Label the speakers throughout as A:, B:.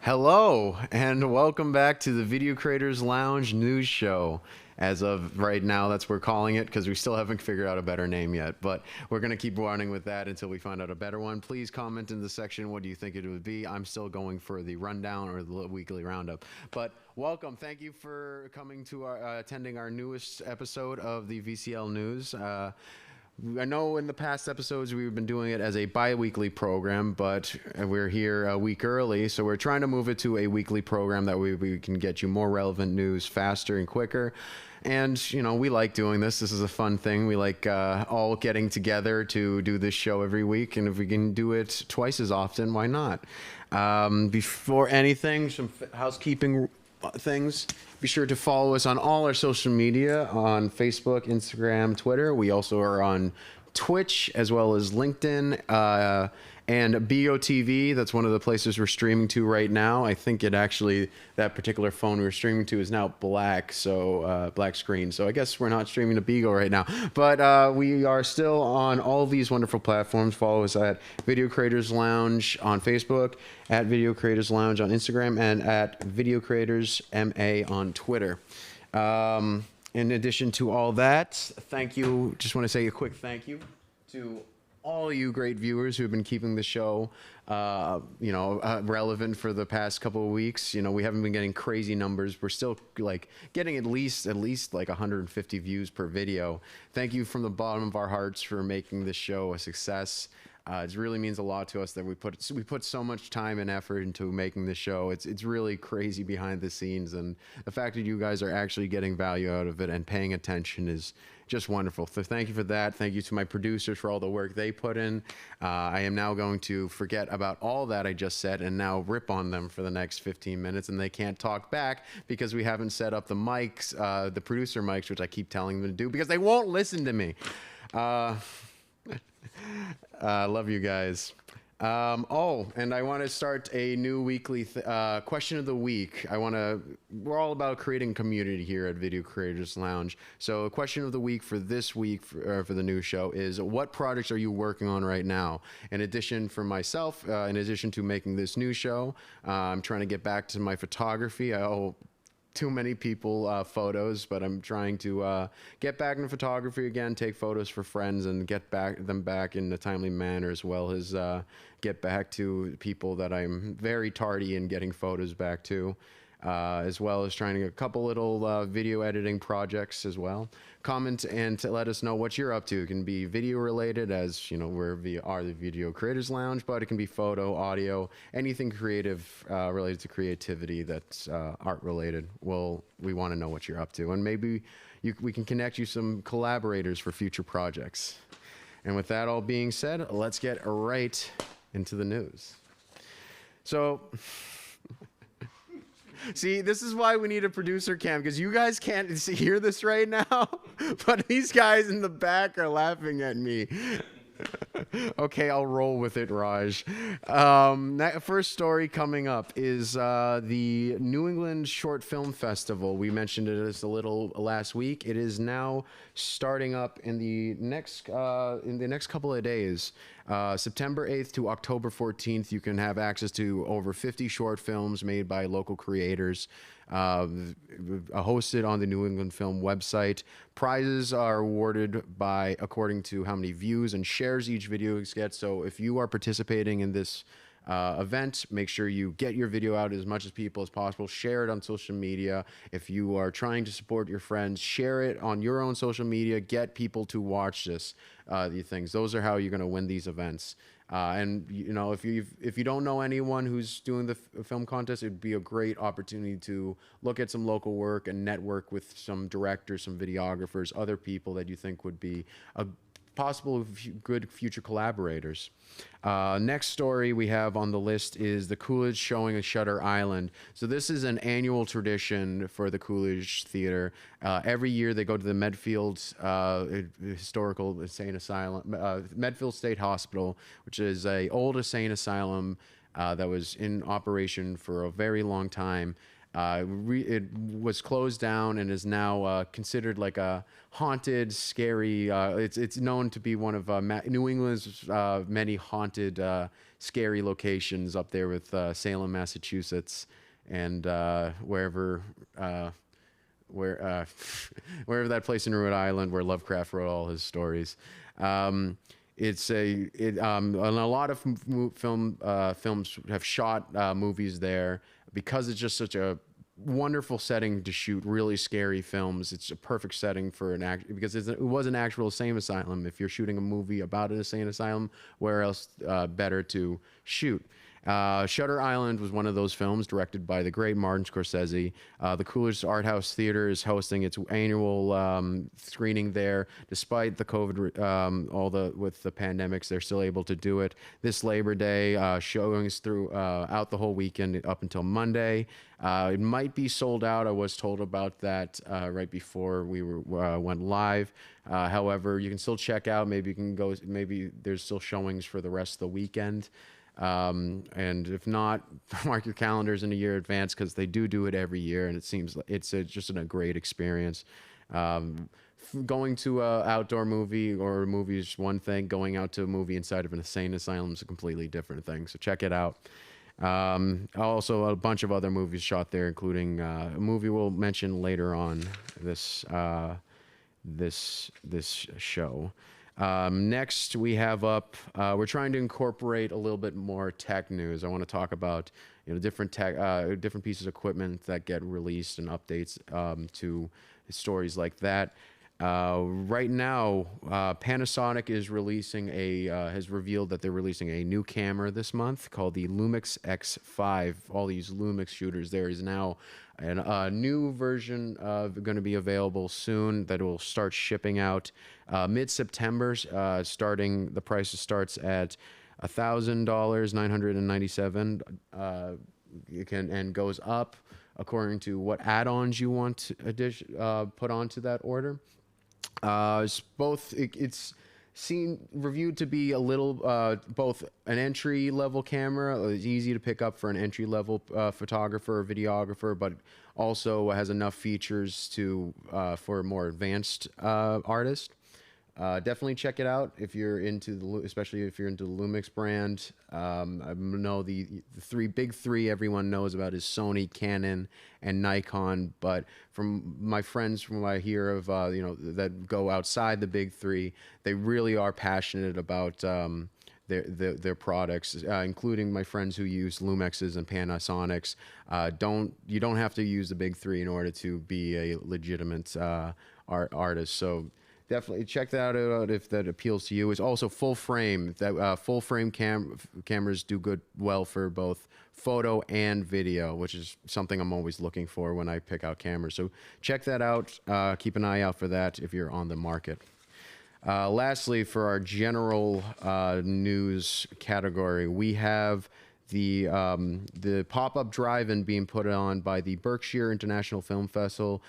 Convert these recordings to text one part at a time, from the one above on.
A: Hello, and welcome back to the Video Creators Lounge news show. As of right now, that's what we're calling it because we still haven't figured out a better name yet. But we're going to keep running with that until we find out a better one. Please comment in the section what do you think it would be. I'm still going for the rundown or the weekly roundup. But welcome. Thank you for coming to our attending our newest episode of the VCL News. I know in the past episodes we've been doing it as a bi-weekly program, but we're here a week early, so we're trying to move it to a weekly program that we can get you more relevant news faster and quicker. And, you know, we like doing this. This is a fun thing. We like all getting together to do this show every week, and if we can do it twice as often, why not? Before anything, some housekeeping things. Be sure to follow us on all our social media on Facebook, Instagram, Twitter. We also are on Twitch as well as LinkedIn and BOTV. That's one of the places we're streaming to right now. I think it actually, that particular phone we're streaming to is now black, so black screen. So I guess we're not streaming to Beagle right now. But we are still on all of these wonderful platforms. Follow us at Video Creators Lounge on Facebook, at Video Creators Lounge on Instagram, and at Video Creators MA on Twitter. In addition to all that, thank you. Just want to say a quick thank you to all you great viewers who have been keeping the show, relevant for the past couple of weeks. You know, we haven't been getting crazy numbers. We're still like getting at least like 150 views per video. Thank you from the bottom of our hearts for making this show a success. It really means a lot to us that we put so much time and effort into making this show. It's really crazy behind the scenes, and the fact that you guys are actually getting value out of it and paying attention is just wonderful. So thank you for that. Thank you to my producers for all the work they put in. I am now going to forget about all that I just said and now rip on them for the next 15 minutes, and they can't talk back because we haven't set up the mics, the producer mics, which I keep telling them to do because they won't listen to me. Love you guys. And I want to start a new weekly question of the week. We're all about creating community here at Video Creators Lounge. So a question of the week for this week for the new show is, what projects are you working on right now? In addition for myself, in addition to making this new show, I'm trying to get back to my photography. I owe too many people photos, but I'm trying to get back into photography again, take photos for friends, and get them back in a timely manner, as well as get back to people that I'm very tardy in getting photos back to, as well as trying to get a couple little video editing projects as well. Comment and to let us know what you're up to. It can be video related, as you know, we are the Video Creators Lounge, but it can be photo, audio, anything creative related to creativity that's art related. Well, we want to know what you're up to, and maybe we can connect you some collaborators for future projects. And with that all being said, let's get right into the news. So see, this is why we need a producer cam, because you guys can't hear this right now, but these guys in the back are laughing at me. Okay, I'll roll with it, Raj. First story coming up is the New England Short Film Festival. We mentioned it as a little last week. It is now starting up in the next couple of days. September 8th to October 14th, you can have access to over 50 short films made by local creators, hosted on the New England Film website. Prizes are awarded according to how many views and shares each video gets. So if you are participating in this event, make sure you get your video out as much as people as possible. Share it on social media. If you are trying to support your friends, share it on your own social media. Get people to watch these things. Those are how you're going to win these events. And you know, if you don't know anyone who's doing the film contest, it'd be a great opportunity to look at some local work and network with some directors, some videographers, other people that you think would be a possible good future collaborators. Next story we have on the list is the Coolidge showing at Shutter Island. So this is an annual tradition for the Coolidge Theater. Every year they go to the Medfield Historical Insane Asylum, Medfield State Hospital, which is an old insane asylum that was in operation for a very long time. It was closed down and is now considered like a haunted, scary. It's known to be one of New England's many haunted scary locations up there with Salem, Massachusetts, and wherever wherever that place in Rhode Island where Lovecraft wrote all his stories. And a lot of films have shot movies there because it's just such a wonderful setting to shoot really scary films. It's a perfect setting for because it was an actual insane asylum. If you're shooting a movie about an insane asylum, where else better to shoot? Shutter Island was one of those films directed by the great Martin Scorsese. The Coolidge Art House Theater is hosting its annual screening there. Despite the COVID, with the pandemics, they're still able to do it. This Labor Day, showings throughout the whole weekend up until Monday. It might be sold out. I was told about that right before we went live. However, you can still check out. Maybe you can go. Maybe there's still showings for the rest of the weekend. And if not, mark your calendars in a year advance because they do it every year, and it seems like it's just a great experience. Going to an outdoor movie or a movie is one thing. Going out to a movie inside of an insane asylum is a completely different thing. So check it out. Also, a bunch of other movies shot there, including a movie we'll mention later on this show. Next, we have up. We're trying to incorporate a little bit more tech news. I want to talk about different pieces of equipment that get released and updates to stories like that. Right now, Panasonic is has revealed that they're releasing a new camera this month called the Lumix X5. All these Lumix shooters. There is now a new version going to be available soon that will start shipping out mid-September. The price starts at $1,000, $997. And goes up according to what add-ons you want to put onto that order. It's reviewed to be a little both an entry level camera. It's easy to pick up for an entry level photographer or videographer, but also has enough features for a more advanced artist. Definitely check it out if you're especially if you're into the Lumix brand. I know the big three everyone knows about is Sony, Canon, and Nikon. But from my friends, from what I hear of, that go outside the big three, they really are passionate about their products, including my friends who use Lumixes and Panasonics. You don't have to use the big three in order to be a legitimate artist. So definitely check that out if that appeals to you. It's also full frame. Full frame cameras do well for both photo and video, which is something I'm always looking for when I pick out cameras. So check that out. Keep an eye out for that if you're on the market. Lastly, for our general news category, we have the pop-up drive-in being put on by the Berkshire International Film Festival,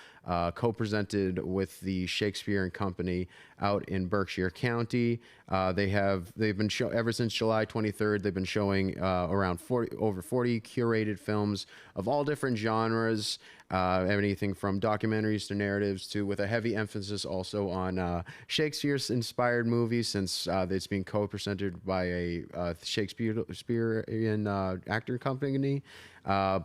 A: co-presented with the Shakespeare and Company out in Berkshire County. They've been ever since July 23rd. They've been showing over 40 curated films of all different genres, anything from documentaries to narratives, with a heavy emphasis also on Shakespeare-inspired movies, since it's being co-presented by a Shakespearean actor company.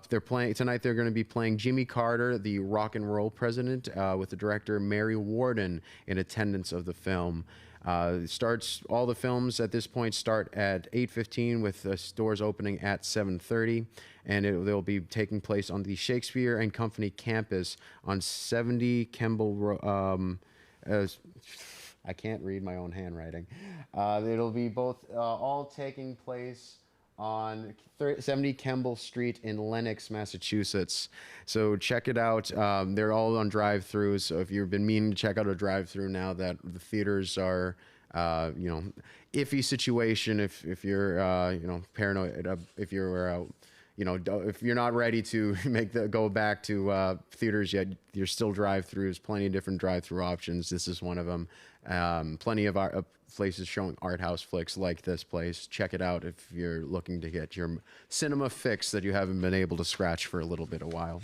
A: They're playing tonight. They're going to be playing Jimmy Carter, the rock and roll president, with the director Mary Warden in attendance of the film. All the films at this point start at 8:15, with the doors opening at 7:30, and they'll be taking place on the Shakespeare and Company campus on 70 Kemble. I can't read my own handwriting. It'll be all taking place on 70 Kemble Street in Lenox, Massachusetts. So check it out. They're all on drive-throughs. So if you've been meaning to check out a drive-through now that the theaters are, iffy situation, if you're, paranoid, if you're not ready to go back to theaters yet, there's still drive-throughs, plenty of different drive-through options. This is one of them. Plenty of places showing art house flicks like this place. Check it out if you're looking to get your cinema fix that you haven't been able to scratch for a little bit of while.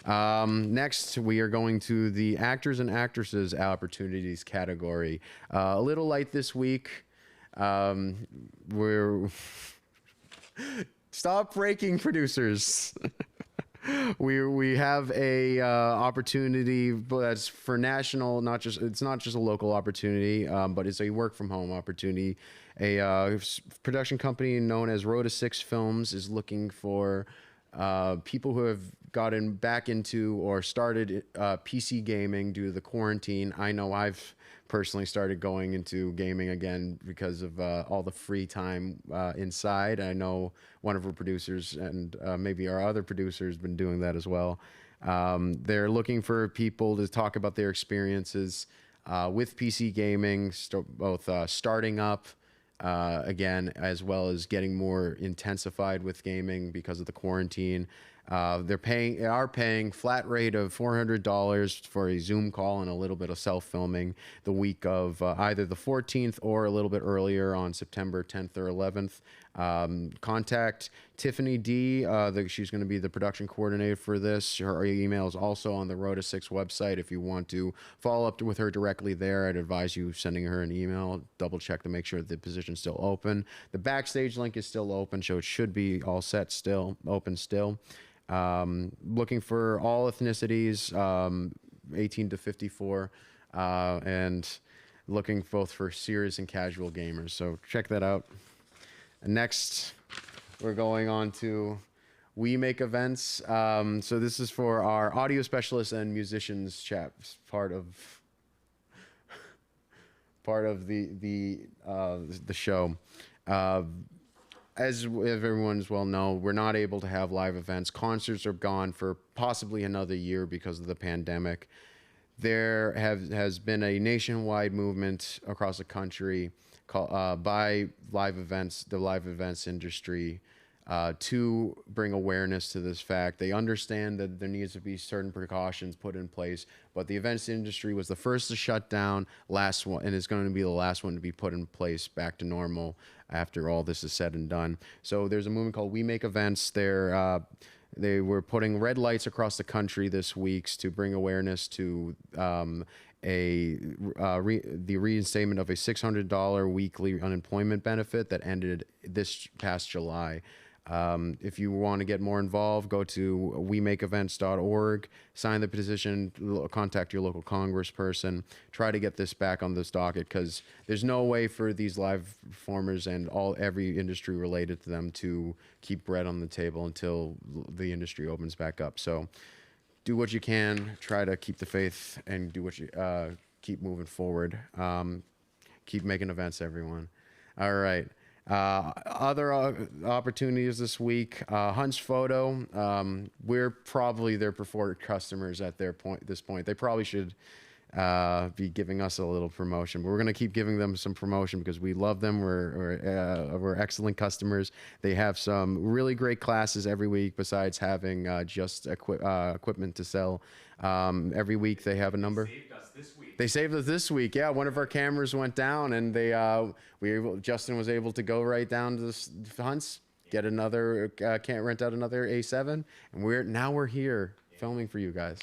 A: Next, we are going to the actors and actresses opportunities category. A little light this week. Stop breaking, producers. We have a opportunity that's for national, not just, it's not just a local opportunity, but it's a work from home opportunity. A production company known as Rota6 Films is looking for people who have gotten back into or started PC gaming due to the quarantine. I know I've personally started going into gaming again because of all the free time inside. I know one of our producers and maybe our other producers been doing that as well. They're looking for people to talk about their experiences with PC gaming, both starting up again, as well as getting more intensified with gaming because of the quarantine. They are paying flat rate of $400 for a Zoom call and a little bit of self-filming the week of either the 14th or a little bit earlier on September 10th or 11th. Contact Tiffany D. She's going to be the production coordinator for this. Her email is also on the Rota6 website. If you want to follow up with her directly there, I'd advise you sending her an email. Double check to make sure the position's still open. The backstage link is still open, so it should be all set still, open still. Looking for all ethnicities, 18 to 54, and looking both for serious and casual gamers. So check that out. Next, we're going on to We Make Events. So this is for our audio specialists and musicians chaps, part of the show. As everyone's well know, we're not able to have live events. Concerts are gone for possibly another year because of the pandemic. There has been a nationwide movement across the country by live events, the live events industry, to bring awareness to this fact. They understand that there needs to be certain precautions put in place, but the events industry was the first to shut down, last one, and is going to be the last one to be put in place back to normal after all this is said and done. So there's a movement called We Make Events. They were putting red lights across the country this week to bring awareness to the reinstatement of a $600 weekly unemployment benefit that ended this past July. If you want to get more involved, go to wemakeevents.org, sign the petition, contact your local congressperson, try to get this back on this docket, because there's no way for these live performers and every industry related to them to keep bread on the table until the industry opens back up. So do what you can, try to keep the faith, and do what you keep moving forward. Keep making events, everyone. All right. Other opportunities this week. Hunt's Photo. We're probably their preferred customers at this point. They probably should be giving us a little promotion, but we're going to keep giving them some promotion because we love them. We're excellent customers. They have some really great classes every week besides having just equipment to sell. Every week they have a number. They saved us this week. Yeah, one of our cameras went down, and Justin was able to go right down to the Hunts, get another, can't rent out another A7, and we're here filming for you guys.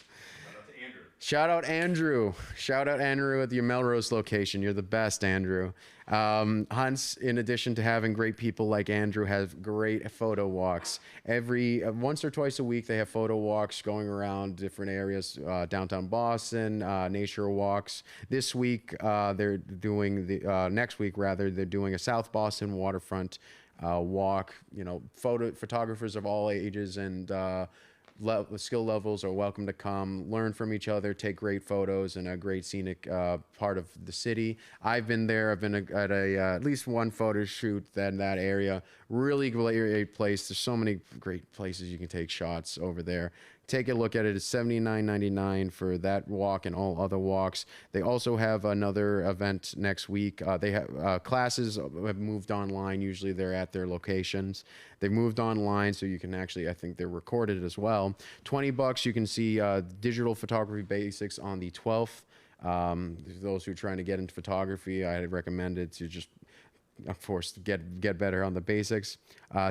A: Shout out Andrew. Shout out Andrew at the Melrose location. You're the best, Andrew. Hunts, in addition to having great people like Andrew, have great photo walks. Once or twice a week, they have photo walks going around different areas, downtown Boston, nature walks. This week, they're doing next week rather, they're doing a South Boston waterfront walk. You know, photographers of all ages and skill levels are welcome to come, learn from each other, take great photos in a great scenic part of the city. I've been there. I've been at at least one photo shoot in that area. Really great place. There's so many great places you can take shots over there. Take a look at it. It's $79.99 for that walk and all other walks. They also have another event next week. They have classes have moved online. Usually they're at their locations. They've moved online, so you can actually, I think they're recorded as well. $20, you can see digital photography basics on the 12th. Those who are trying to get into photography, I recommend it to just, of course, get better on the basics.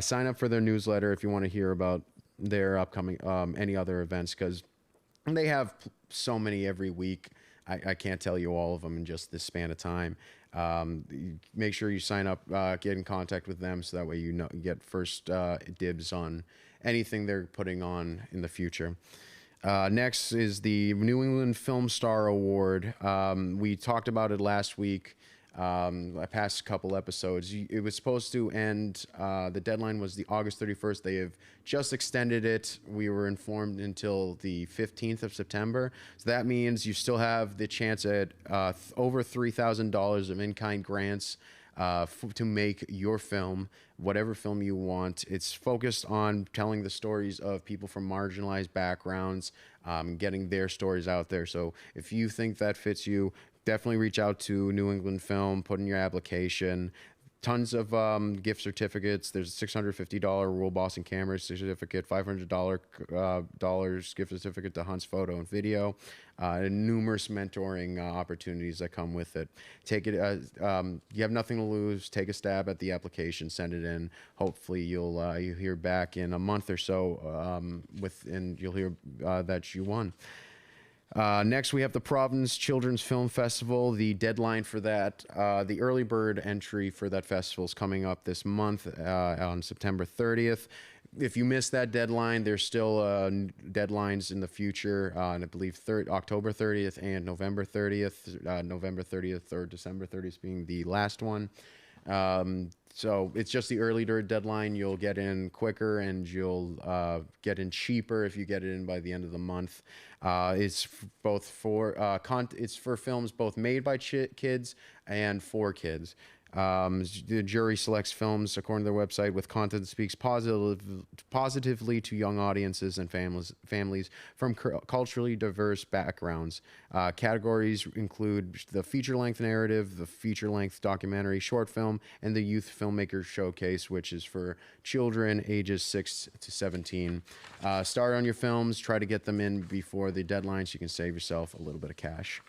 A: Sign up for their newsletter if you want to hear about their upcoming any other events, because they have so many every week. I can't tell you all of them in just this span of time. Make sure you sign up, get in contact with them, so that way you get first dibs on anything they're putting on in the future. Next is the New England Film Star Award. We talked about it last week. I passed a couple episodes. It was supposed to end, the deadline was the August 31st. They have just extended it. We were informed until the 15th of September. So that means you still have the chance at over $3,000 of in-kind grants to make your film, whatever film you want. It's focused on telling the stories of people from marginalized backgrounds, getting their stories out there. So if you think that fits you, definitely reach out to New England Film, put in your application. Tons of gift certificates. There's a $650 Rule Boston Camera certificate, $500 gift certificate to Hunt's Photo and Video, and numerous mentoring opportunities that come with it. Take it. You have nothing to lose. Take a stab at the application. Send it in. Hopefully, you'll hear back in a month or so, and you'll hear that you won. Next, we have the Providence Children's Film Festival. The deadline for that, the early bird entry for that festival is coming up this month on September 30th. If you miss that deadline, there's still deadlines in the future, and I believe October 30th and November 30th. November 30th or December 30th being the last one. So it's just the early bird deadline. You'll get in quicker, and you'll get in cheaper if you get it in by the end of the month. It's both for it's for films both made by kids and for kids. The jury selects films according to their website with content that speaks positively to young audiences and families from culturally diverse backgrounds. Categories include the feature-length narrative, the feature-length documentary, short film, and the Youth Filmmaker Showcase, which is for children ages 6 to 17. Start on your films. Try to get them in before the deadline so you can save yourself a little bit of cash.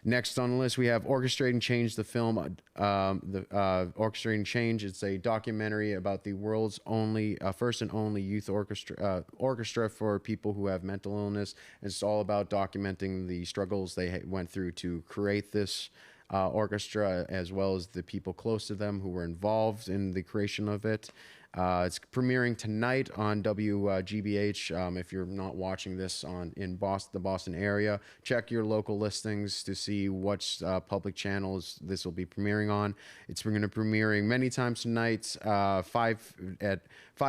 A: Next on the list, we have Orchestrating Change, the film. Orchestrating Change, it's a documentary about the world's first and only youth orchestra for people who have mental illness. It's all about documenting the struggles they went through to create this orchestra, as well as the people close to them who were involved in the creation of it. It's premiering tonight on WGBH. If you're not watching this in Boston, the Boston area, check your local listings to see what public channels this will be premiering on. It's going to be premiering many times tonight, 5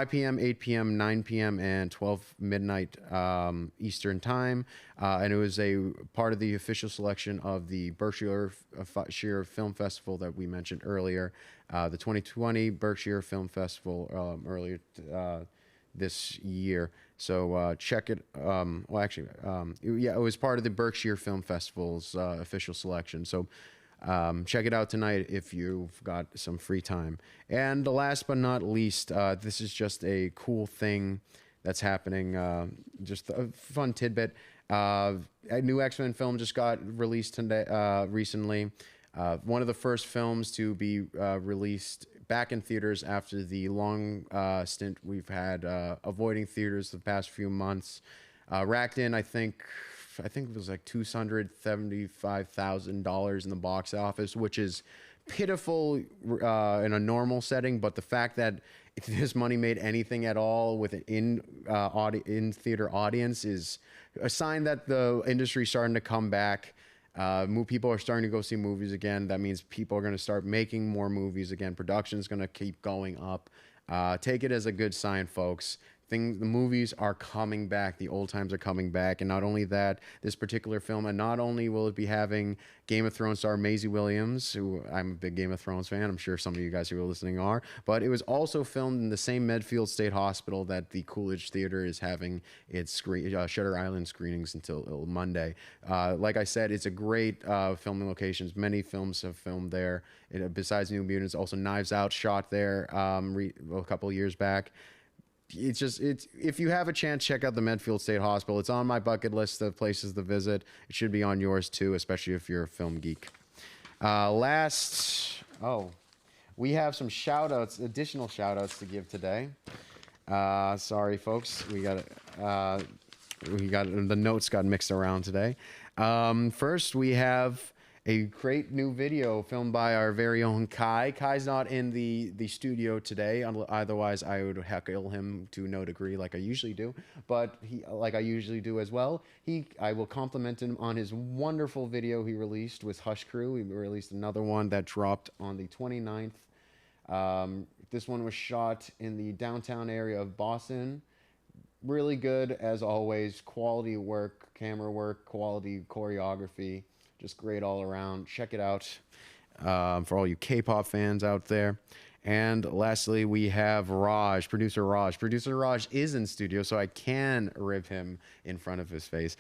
A: p.m., 8 p.m., 9 p.m., and 12 midnight Eastern time. And it was a part of the official selection of the Berkshire Film Festival that we mentioned earlier. The 2020 Berkshire Film Festival earlier this year. So check it. It was part of the Berkshire Film Festival's official selection. So check it out tonight if you've got some free time. And last but not least, this is just a cool thing that's happening. Just a fun tidbit. A new XMen film just got released today, recently. One of the first films to be released back in theaters after the long stint we've had avoiding theaters the past few months. Racked in, I think it was like $275,000 in the box office, which is pitiful in a normal setting. But the fact that this money made anything at all with an in-theater audience is a sign that the industry is starting to come back. People are starting to go see movies again. That means people are going to start making more movies again. Production is going to keep going up. Take it as a good sign, folks. The movies are coming back. The old times are coming back. And not only that, this particular film, and not only will it be having Game of Thrones star Maisie Williams, who I'm a big Game of Thrones fan. I'm sure some of you guys who are listening are. But it was also filmed in the same Medfield State Hospital that the Coolidge Theater is having its Shutter Island screenings until Monday. Like I said, it's a great filming locations. Many films have filmed there. Besides New Mutants, also Knives Out shot there a couple of years back. If you have a chance, check out the Medfield State Hospital. It's on my bucket list of places to visit. It should be on yours too, especially if you're a film geek. We have some additional shout outs to give today. Sorry folks, the notes got mixed around today. First we have a great new video filmed by our very own Kai. Kai's not in the studio today, otherwise I would heckle him to no degree like I usually do, but like I usually do as well. I will compliment him on his wonderful video he released with Hush Crew. He released another one that dropped on the 29th. This one was shot in the downtown area of Boston. Really good as always, quality work, camera work, quality choreography. Just great all around. Check it out for all you K-pop fans out there. And lastly, we have Raj, producer Raj. Producer Raj is in studio, so I can rib him in front of his face.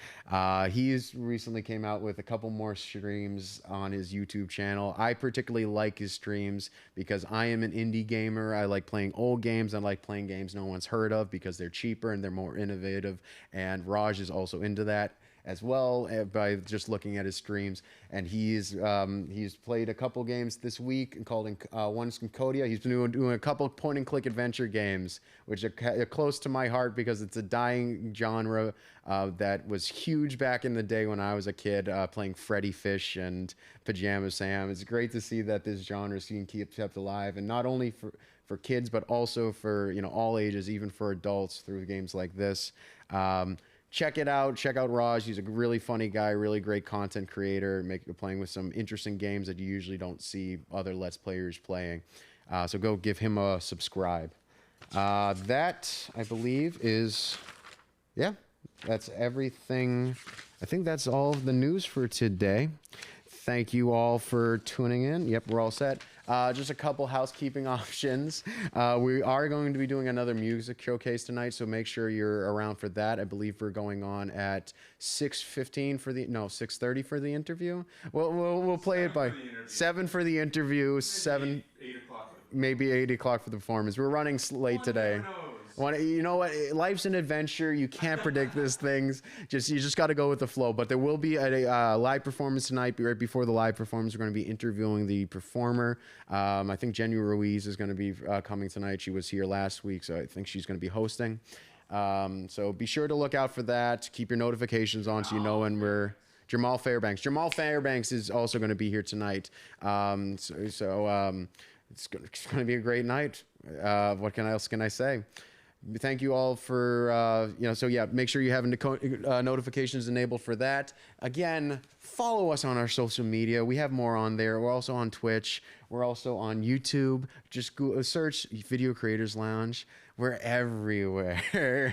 A: He's recently came out with a couple more streams on his YouTube channel. I particularly like his streams because I am an indie gamer. I like playing old games. I like playing games no one's heard of because they're cheaper and they're more innovative. And Raj is also into that as well by just looking at his streams. And he's played a couple games this week called one's Concordia. He's been doing a couple point-and-click adventure games, which are close to my heart because it's a dying genre that was huge back in the day when I was a kid playing Freddy Fish and Pajama Sam. It's great to see that this genre scene keeps kept alive, and not only for kids, but also for all ages, even for adults through games like this. Check it out. Check out Raj. He's a really funny guy, really great content creator, playing with some interesting games that you usually don't see other Let's Players playing. So go give him a subscribe. That, I believe, is, yeah, that's everything. I think that's all of the news for today. Thank you all for tuning in. Yep, we're all set. Just a couple housekeeping options. We are going to be doing another music showcase tonight, so make sure you're around for that. I believe we're going on at 6:15 for the 6:30 for the interview. We'll play it by 7 for the interview, 8 o'clock. Maybe 8 o'clock for the performance. We're running late today. You know what? Life's an adventure. You can't predict these things. You just got to go with the flow. But there will be a live performance tonight. Right before the live performance, we're going to be interviewing the performer. I think Jenny Ruiz is going to be coming tonight. She was here last week, so I think she's going to be hosting. So be sure to look out for that. Keep your notifications on so you know when we're... Jamal Fairbanks. Jamal Fairbanks is also going to be here tonight. It's going to be a great night. What else can I say? Thank you all for, so yeah, make sure you have notifications enabled for that. Again, follow us on our social media. We have more on there. We're also on Twitch. We're also on YouTube. Just search Video Creators Lounge. We're everywhere.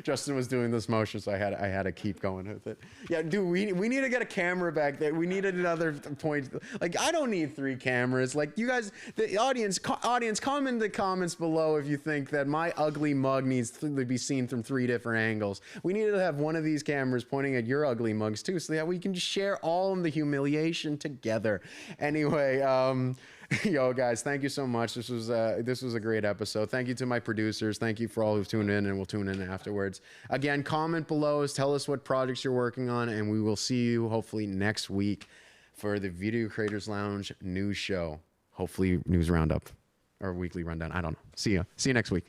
A: Justin was doing this motion, so I had to keep going with it. Yeah, dude, we need to get a camera back there. We needed another point. Like, I don't need 3 cameras. Like, you guys, the audience, comment in the comments below if you think that my ugly mug needs to be seen from 3 different angles. We need to have one of these cameras pointing at your ugly mugs too, so that we can share all of the humiliation together. Anyway, yo, guys, thank you so much. This was a great episode. Thank you to my producers. Thank you for all who've tuned in and will tune in afterwards. Again, comment below. Tell us what projects you're working on, and we will see you hopefully next week for the Video Creators Lounge news show. Hopefully news roundup or weekly rundown. I don't know. See you next week.